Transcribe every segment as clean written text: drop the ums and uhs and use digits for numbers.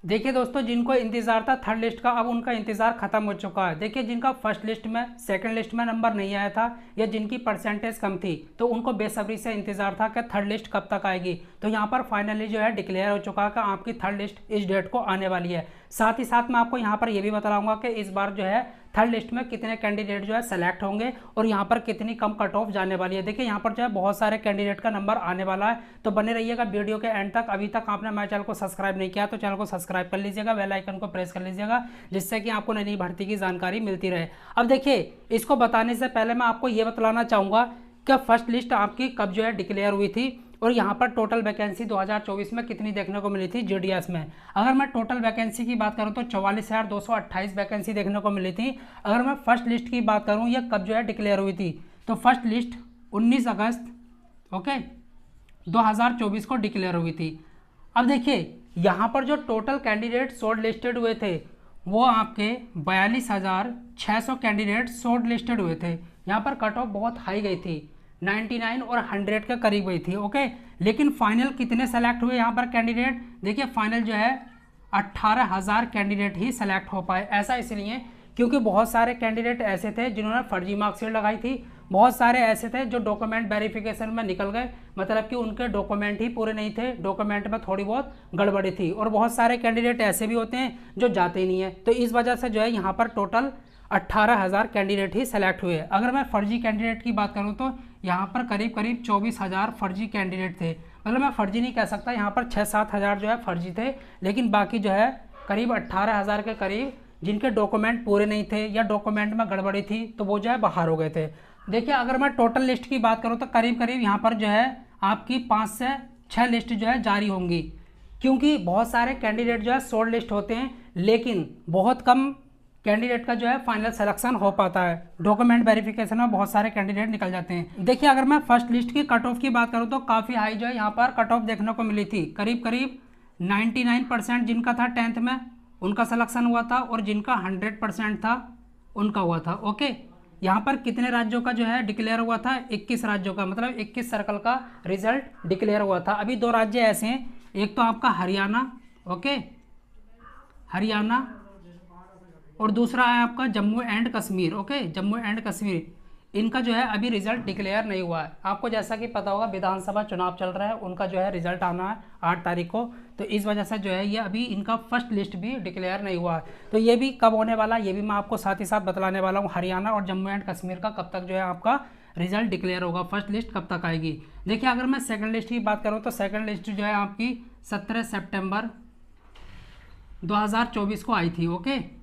देखिए दोस्तों, जिनको इंतजार था थर्ड लिस्ट का, अब उनका इंतजार खत्म हो चुका है। देखिए, जिनका फर्स्ट लिस्ट में सेकंड लिस्ट में नंबर नहीं आया था या जिनकी परसेंटेज कम थी, तो उनको बेसब्री से इंतजार था कि थर्ड लिस्ट कब तक आएगी। तो यहाँ पर फाइनली जो है डिक्लेयर हो चुका है कि आपकी थर्ड लिस्ट इस डेट को आने वाली है। साथ ही साथ मैं आपको यहाँ पर यह भी बताऊंगा कि इस बार जो है थर्ड लिस्ट में कितने कैंडिडेट जो है सेलेक्ट होंगे और यहाँ पर कितनी कम कट ऑफ जाने वाली है। देखिए, यहाँ पर जो है बहुत सारे कैंडिडेट का नंबर आने वाला है, तो बने रहिएगा वीडियो के एंड तक। अभी तक आपने हमारे चैनल को सब्सक्राइब नहीं किया तो चैनल को सब्सक्राइब कर लीजिएगा, बेल आइकन को प्रेस कर लीजिएगा, जिससे कि आपको नई नई भर्ती की जानकारी मिलती रहे। अब देखिए, इसको बताने से पहले मैं आपको ये बतलाना चाहूँगा कि फर्स्ट लिस्ट आपकी कब जो है डिक्लेयर हुई थी और यहाँ पर टोटल वैकेंसी 2024 में कितनी देखने को मिली थी जीडीएस में। अगर मैं टोटल वैकेंसी की बात करूँ तो 44,228 वैकेंसी देखने को मिली थी। अगर मैं फर्स्ट लिस्ट की बात करूँ यह कब जो है डिक्लेयर हुई थी, तो फर्स्ट लिस्ट 19 अगस्त 2024 को डिक्लेयर हुई थी। अब देखिए, यहाँ पर जो टोटल कैंडिडेट शॉर्ट लिस्टेड हुए थे वो आपके 42,600 कैंडिडेट शॉर्ट लिस्टेड हुए थे। यहाँ पर कट ऑफ बहुत हाई गई थी, 99 और 100 के करीब गई थी। ओके, लेकिन फाइनल कितने सेलेक्ट हुए यहाँ पर कैंडिडेट? देखिए, फाइनल जो है 18,000 कैंडिडेट ही सेलेक्ट हो पाए। ऐसा इसलिए क्योंकि बहुत सारे कैंडिडेट ऐसे थे जिन्होंने फर्जी मार्कशीट लगाई थी, बहुत सारे ऐसे थे जो डॉक्यूमेंट वेरिफिकेशन में निकल गए, मतलब कि उनके डॉक्यूमेंट ही पूरे नहीं थे, डॉक्यूमेंट में थोड़ी बहुत गड़बड़ी थी। और बहुत सारे कैंडिडेट ऐसे भी होते हैं जो जाते ही नहीं है। तो इस वजह से जो है यहाँ पर टोटल 18,000 कैंडिडेट ही सेलेक्ट हुए। अगर मैं फर्जी कैंडिडेट की बात करूँ तो यहाँ पर करीब करीब 24,000 फर्जी कैंडिडेट थे। मतलब मैं फर्जी नहीं कह सकता, यहाँ पर 6-7 हज़ार जो है फर्जी थे, लेकिन बाकी जो है करीब 18,000 के करीब जिनके डॉक्यूमेंट पूरे नहीं थे या डॉक्यूमेंट में गड़बड़ी थी, तो वो जो है बाहर हो गए थे। देखिए, अगर मैं टोटल लिस्ट की बात करूँ तो करीब करीब यहाँ पर जो है आपकी 5 से 6 लिस्ट जो है जारी होंगी, क्योंकि बहुत सारे कैंडिडेट जो है शॉर्ट लिस्ट होते हैं, लेकिन बहुत कम कैंडिडेट का जो है फाइनल सिलेक्शन हो पाता है। डॉक्यूमेंट वेरिफिकेशन में बहुत सारे कैंडिडेट निकल जाते हैं। देखिए, अगर मैं फर्स्ट लिस्ट की कट ऑफ की बात करूं तो काफ़ी हाई जो है यहाँ पर कट ऑफ देखने को मिली थी। करीब करीब 99% जिनका था 10th में उनका सिलेक्शन हुआ था और जिनका 100% था उनका हुआ था। ओके, यहाँ पर कितने राज्यों का जो है डिक्लेयर हुआ था? 21 राज्यों का, मतलब 21 सर्कल का रिजल्ट डिक्लेयर हुआ था। अभी 2 राज्य ऐसे हैं, एक तो आपका हरियाणा, ओके, हरियाणा, और दूसरा है आपका Jammu and Kashmir. Okay, Jammu and Kashmir, इनका जो है अभी रिजल्ट डिक्लेयर नहीं हुआ है। आपको जैसा कि पता होगा विधानसभा चुनाव चल रहा है, उनका जो है रिजल्ट आना है 8 तारीख को, तो इस वजह से जो है ये अभी इनका फर्स्ट लिस्ट भी डिक्लेयर नहीं हुआ है। तो ये भी कब होने वाला, ये भी मैं आपको साथ ही साथ बतलाने वाला हूँ। हरियाणा और जम्मू एंड कश्मीर का कब तक जो है आपका रिजल्ट डिक्लेयर होगा, फर्स्ट लिस्ट कब तक आएगी। देखिए, अगर मैं सेकेंड लिस्ट की बात करूँ तो सेकेंड लिस्ट जो है आपकी 17 सितंबर 2024 को आई थी। ओके,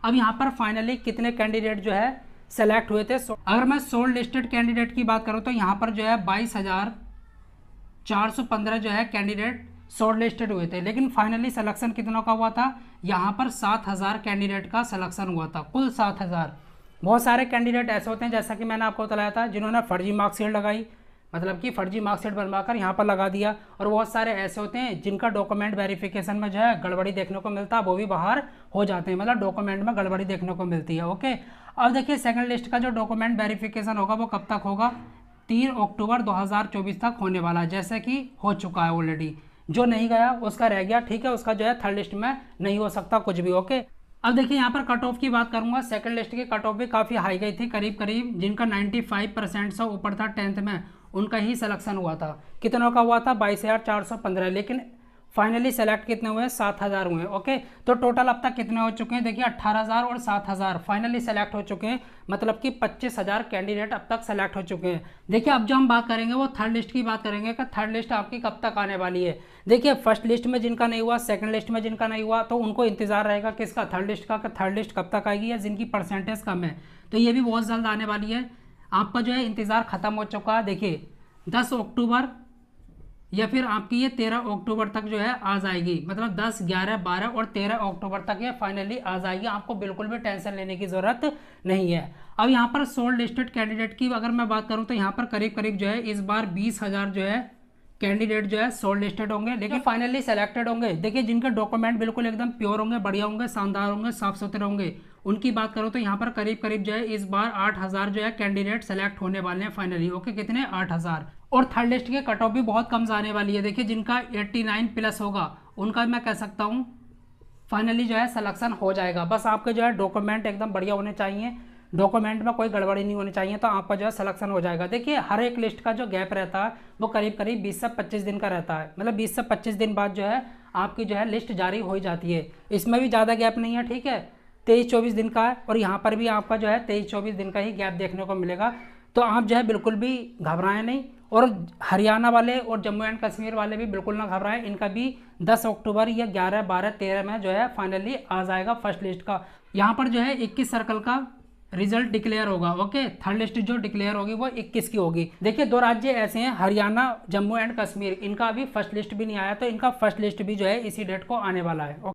अब यहाँ पर फाइनली कितने कैंडिडेट जो है सेलेक्ट हुए थे? अगर मैं शॉर्ट लिस्टेड कैंडिडेट की बात करूँ तो यहाँ पर जो है 22,415 जो है कैंडिडेट शॉर्ट लिस्टेड हुए थे, लेकिन फाइनली सिलेक्शन कितनों का हुआ था? यहाँ पर 7,000 कैंडिडेट का सिलेक्शन हुआ था, कुल 7,000। बहुत सारे कैंडिडेट ऐसे होते हैं, जैसा कि मैंने आपको बताया था, जिन्होंने फर्जी मार्कशीट लगाई, मतलब कि फर्जी मार्कशीट बनवाकर यहाँ पर लगा दिया। और बहुत सारे ऐसे होते हैं जिनका डॉक्यूमेंट वेरिफिकेशन में जो है गड़बड़ी देखने को मिलता है, वो भी बाहर हो जाते हैं, मतलब डॉक्यूमेंट में गड़बड़ी देखने को मिलती है। ओके, अब देखिए, सेकंड लिस्ट का जो डॉक्यूमेंट वेरिफिकेशन होगा वो कब तक होगा? 3 अक्टूबर 2024 तक होने वाला है, जैसे कि हो चुका है ऑलरेडी। जो नहीं गया उसका रह गया, ठीक है, उसका जो है थर्ड लिस्ट में नहीं हो सकता कुछ भी। ओके, अब देखिए, यहाँ पर कट ऑफ की बात करूंगा, सेकंड लिस्ट की कट ऑफ भी काफ़ी हाई गई थी। करीब करीब जिनका 95% से ऊपर था 10th में, उनका ही सिलेक्शन हुआ था। कितनों का हुआ था? 22,415, लेकिन फाइनली सेलेक्ट कितने हुए? 7,000 हुए। ओके, तो टोटल अब तक कितने हो चुके हैं? देखिए, 18,000 और 7,000 फाइनली सेलेक्ट हो चुके हैं, मतलब कि 25,000 कैंडिडेट अब तक सेलेक्ट हो चुके हैं। देखिए, अब जो हम बात करेंगे वो थर्ड लिस्ट की बात करेंगे कि थर्ड लिस्ट आपकी कब तक आने वाली है। देखिए, फर्स्ट लिस्ट में जिनका नहीं हुआ, सेकंड लिस्ट में जिनका नहीं हुआ, तो उनको इंतजार रहेगा किसका? थर्ड लिस्ट का, थर्ड लिस्ट कब तक आएगी, या जिनकी परसेंटेज कम है, तो ये भी बहुत जल्द आने वाली है। आपका जो है इंतजार खत्म हो चुका है। देखिए, 10 अक्टूबर या फिर आपकी ये 13 अक्टूबर तक जो है आ जाएगी, मतलब 10, 11, 12 और 13 अक्टूबर तक ये फाइनली आ जाएगी। आपको बिल्कुल भी टेंशन लेने की ज़रूरत नहीं है। अब यहाँ पर शॉर्ट लिस्टेड कैंडिडेट की अगर मैं बात करूँ तो यहाँ पर करीब करीब जो है इस बार 20,000 जो है कैंडिडेट जो है शॉर्ट लिस्टेड होंगे, लेकिन फाइनली सेलेक्टेड होंगे। देखिए, जिनके डॉक्यूमेंट बिल्कुल एकदम प्योर होंगे, बढ़िया होंगे, शानदार होंगे, साफ सुथरे होंगे, उनकी बात करूँ तो यहाँ पर करीब करीब जो है इस बार 8,000 जो है कैंडिडेट सेलेक्ट होने वाले हैं फाइनली। ओके, कितने? 8,000। और थर्ड लिस्ट की कट ऑफ भी बहुत कम जाने वाली है। देखिए, जिनका 89 प्लस होगा उनका मैं कह सकता हूँ फाइनली जो है सिलेक्शन हो जाएगा। बस आपके जो है डॉक्यूमेंट एकदम बढ़िया होने चाहिए, डॉक्यूमेंट में कोई गड़बड़ी नहीं होनी चाहिए, तो आपका जो है सिलेक्शन हो जाएगा। देखिए हर एक लिस्ट का जो गैप रहता है वो करीब करीब 20 से 25 दिन का रहता है, मतलब 20 से 25 दिन बाद जो है आपकी जो है लिस्ट जारी हो जाती है। इसमें भी ज़्यादा गैप नहीं है, ठीक है, 23-24 दिन का है, और यहाँ पर भी आपका जो है 23-24 दिन का ही गैप देखने को मिलेगा। तो आप जो है बिल्कुल भी घबराएं नहीं, और हरियाणा वाले और जम्मू एंड कश्मीर वाले भी बिल्कुल ना घबराएं, इनका भी 10 अक्टूबर या 11, 12, 13 में जो है फाइनली आ जाएगा फर्स्ट लिस्ट का। यहाँ पर जो है 21 सर्कल का रिजल्ट डिक्लेयर होगा। ओके, थर्ड लिस्ट जो डिक्लेयर होगी वो 21 की होगी। देखिए 2 राज्य ऐसे हैं, हरियाणा, जम्मू एंड कश्मीर, इनका अभी फर्स्ट लिस्ट भी नहीं आया, तो इनका फर्स्ट लिस्ट भी जो है इसी डेट को आने वाला है।